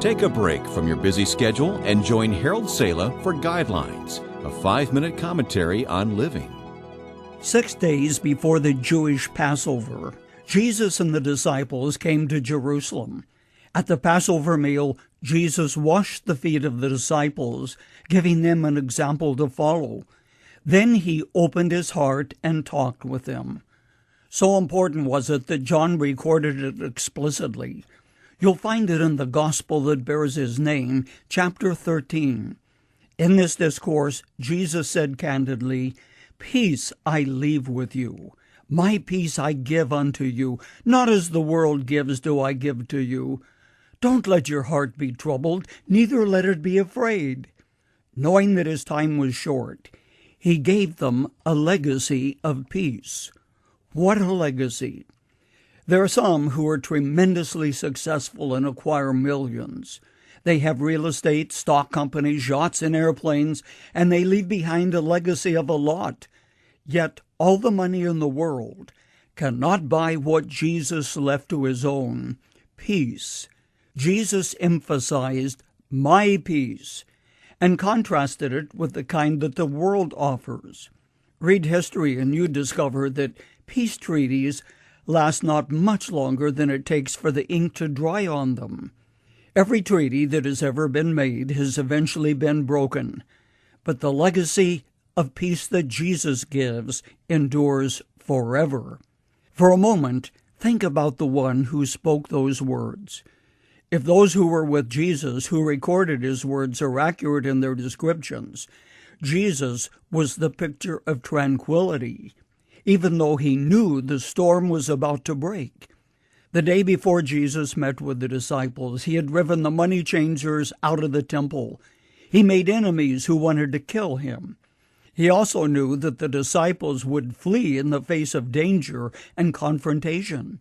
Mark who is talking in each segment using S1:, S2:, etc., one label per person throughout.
S1: Take a break from your busy schedule and join Harold Sala for Guidelines, a 5-minute commentary on living.
S2: 6 days before the Jewish Passover, Jesus and the disciples came to Jerusalem. At the Passover meal, Jesus washed the feet of the disciples, giving them an example to follow. Then he opened his heart and talked with them. So important was it that John recorded it explicitly. You'll find it in the Gospel that bears his name, chapter 13. In this discourse, Jesus said candidly, "Peace I leave with you. My peace I give unto you. Not as the world gives do I give to you. Don't let your heart be troubled, neither let it be afraid." Knowing that his time was short, he gave them a legacy of peace. What a legacy! There are some who are tremendously successful and acquire millions. They have real estate, stock companies, yachts, and airplanes, and they leave behind a legacy of a lot. Yet all the money in the world cannot buy what Jesus left to his own, peace. Jesus emphasized my peace and contrasted it with the kind that the world offers. Read history and you discover that peace treaties last not much longer than it takes for the ink to dry on them. Every treaty that has ever been made has eventually been broken, but the legacy of peace that Jesus gives endures forever. For a moment, think about the one who spoke those words. If those who were with Jesus, who recorded his words, are accurate in their descriptions, Jesus was the picture of tranquility, even though he knew the storm was about to break. The day before Jesus met with the disciples, he had driven the money changers out of the temple. He made enemies who wanted to kill him. He also knew that the disciples would flee in the face of danger and confrontation.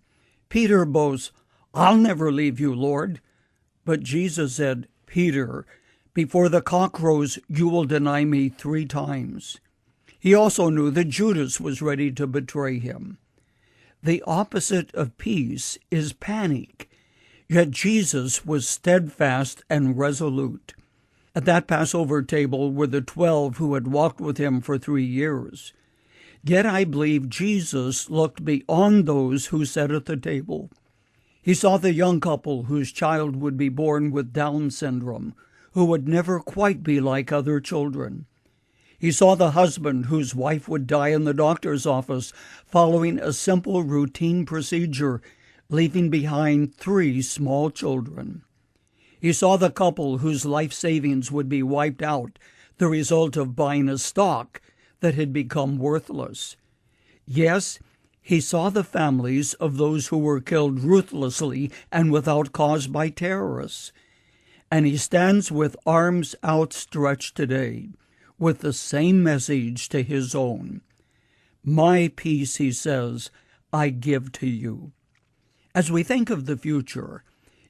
S2: Peter boasts, "I'll never leave you, Lord." But Jesus said, "Peter, before the cock crows, you will deny me 3 times. He also knew that Judas was ready to betray him. The opposite of peace is panic, yet Jesus was steadfast and resolute. At that Passover table were the 12 who had walked with him for 3 years. Yet I believe Jesus looked beyond those who sat at the table. He saw the young couple whose child would be born with Down syndrome, who would never quite be like other children. He saw the husband whose wife would die in the doctor's office following a simple routine procedure, leaving behind 3 small children. He saw the couple whose life savings would be wiped out, the result of buying a stock that had become worthless. Yes, he saw the families of those who were killed ruthlessly and without cause by terrorists. And he stands with arms outstretched today, with the same message to his own. My peace, he says, I give to you. As we think of the future,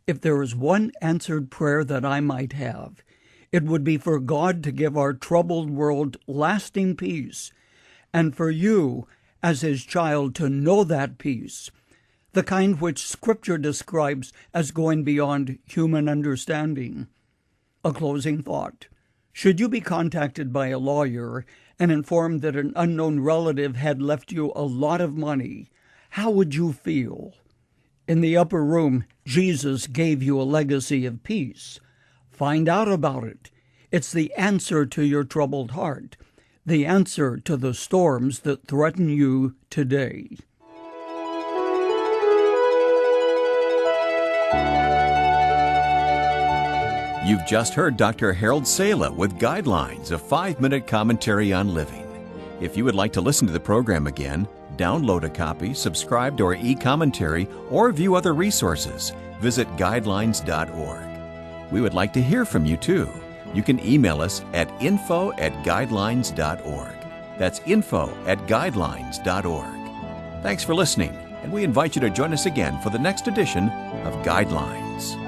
S2: if there is one answered prayer that I might have, it would be for God to give our troubled world lasting peace, and for you, as his child, to know that peace, the kind which Scripture describes as going beyond human understanding. A closing thought. Should you be contacted by a lawyer and informed that an unknown relative had left you a lot of money, how would you feel? In the upper room, Jesus gave you a legacy of peace. Find out about it. It's the answer to your troubled heart, the answer to the storms that threaten you today.
S1: You've just heard Dr. Harold Sala with Guidelines, a 5-minute commentary on living. If you would like to listen to the program again, download a copy, subscribe to our e-commentary, or view other resources, visit guidelines.org. We would like to hear from you too. You can email us at info@guidelines.org. That's info@guidelines.org. Thanks for listening, and we invite you to join us again for the next edition of Guidelines.